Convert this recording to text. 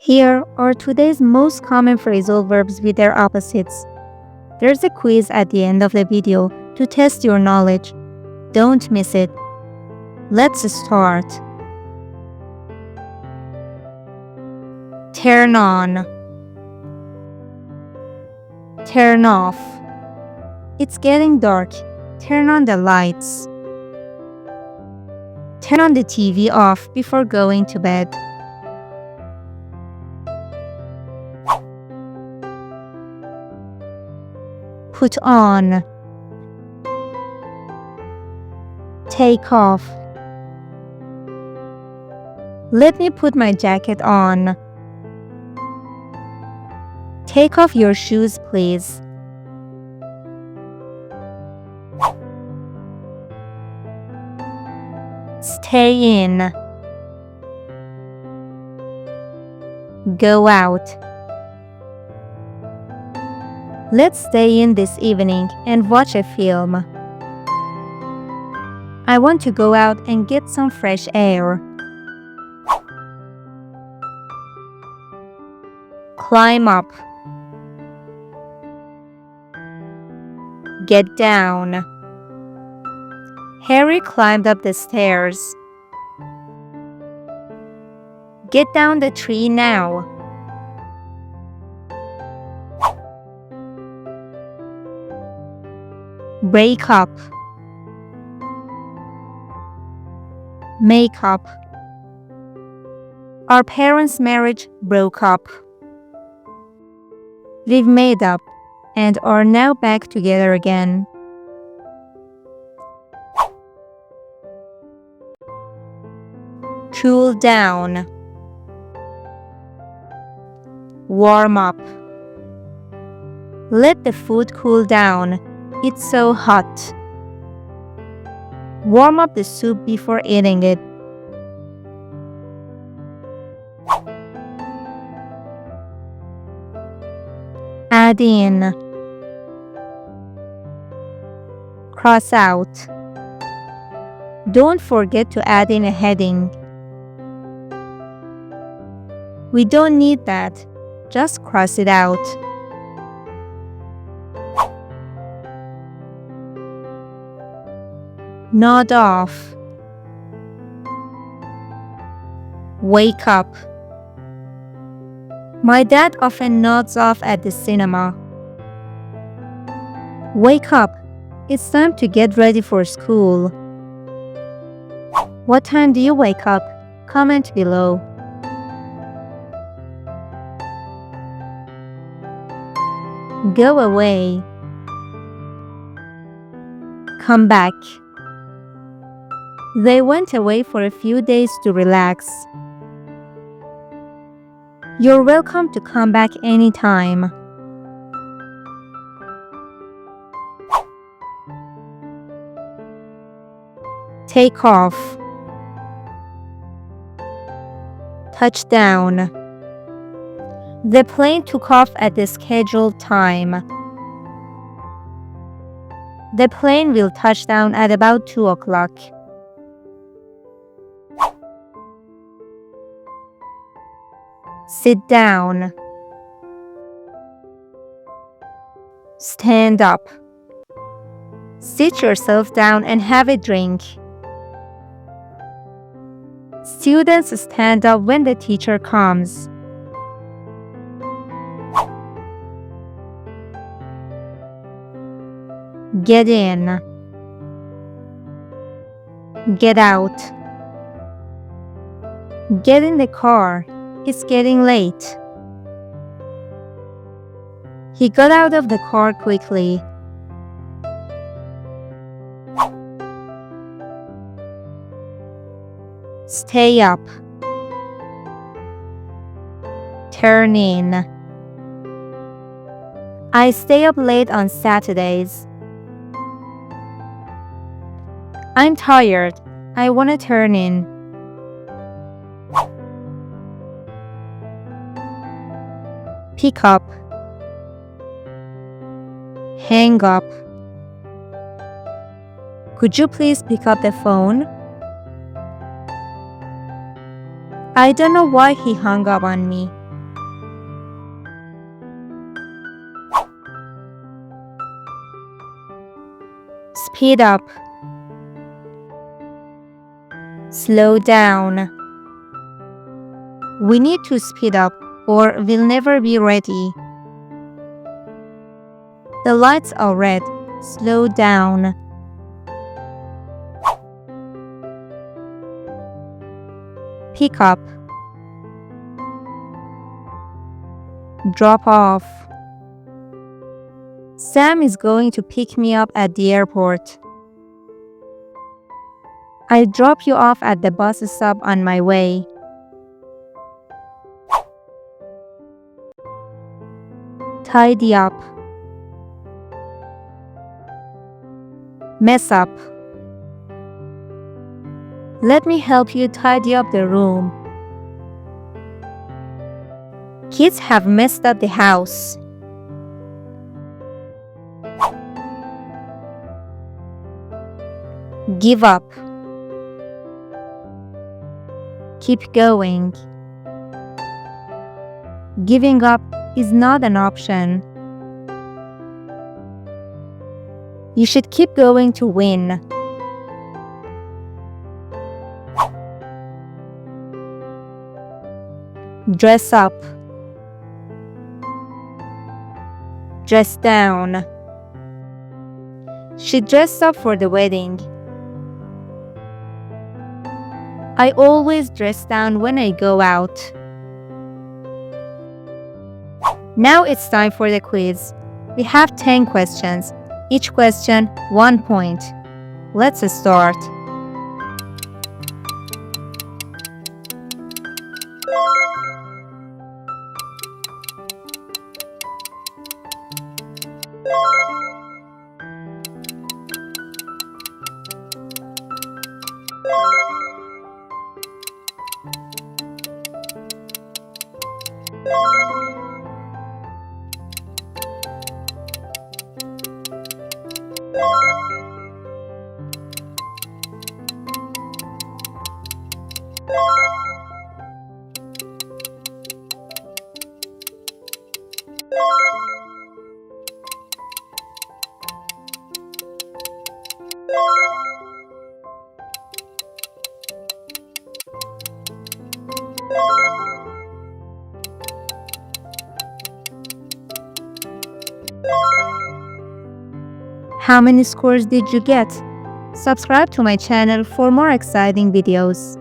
Here are today's most common phrasal verbs with their opposites. There's a quiz at the end of the video to test your knowledge. Don't miss it. Let's start. Turn on. Turn off. It's getting dark. Turn on the lights. Turn on the TV off before going to bed. Put on. Take off. Let me put my jacket on. Take off your shoes, please. Stay in. Go out. Let's stay in this evening and watch a film. I want to go out and get some fresh air. Climb up. Get down. Harry climbed up the stairs. Get down the tree now. Break up. Make up. Our parents' marriage broke up. We've made up and are now back together again. Cool down. Warm up. Let the food cool down. It's so hot. Warm up the soup before eating it. Add in. Cross out. Don't forget to add in a heading. We don't need that. Just cross it out. Nod off. Wake up. My dad often nods off at the cinema. Wake up. It's time to get ready for school. What time do you wake up? Comment below. Go away. Come back. They went away for a few days to relax. You're welcome to come back anytime. Take off. Touchdown. The plane took off at the scheduled time. The plane will touch down at about 2 o'clock. Sit down. Stand up. Sit yourself down and have a drink. Students stand up when the teacher comes. Get in. Get out. Get in the car. It's getting late. He got out of the car quickly. Stay up. Turn in. I stay up late on Saturdays. I'm tired. I want to turn in. Pick up. Hang up. Could you please pick up the phone? I don't know why he hung up on me. Speed up. Slow down. We need to speed up or we'll never be ready. The lights are red. Slow down. Pick up. Drop off. Sam is going to pick me up at the airport. I'll drop you off at the bus stop on my way. Tidy up. Mess up. Let me help you tidy up the room. Kids have messed up the house. Give up. Keep going. Giving up is not an option. You should keep going to win. Dress up. Dress down. She dressed up for the wedding. I always dress down when I go out. Now it's time for the quiz. We have 10 questions. Each question, 1 point. Let's start. How many scores did you get? Subscribe to my channel for more exciting videos.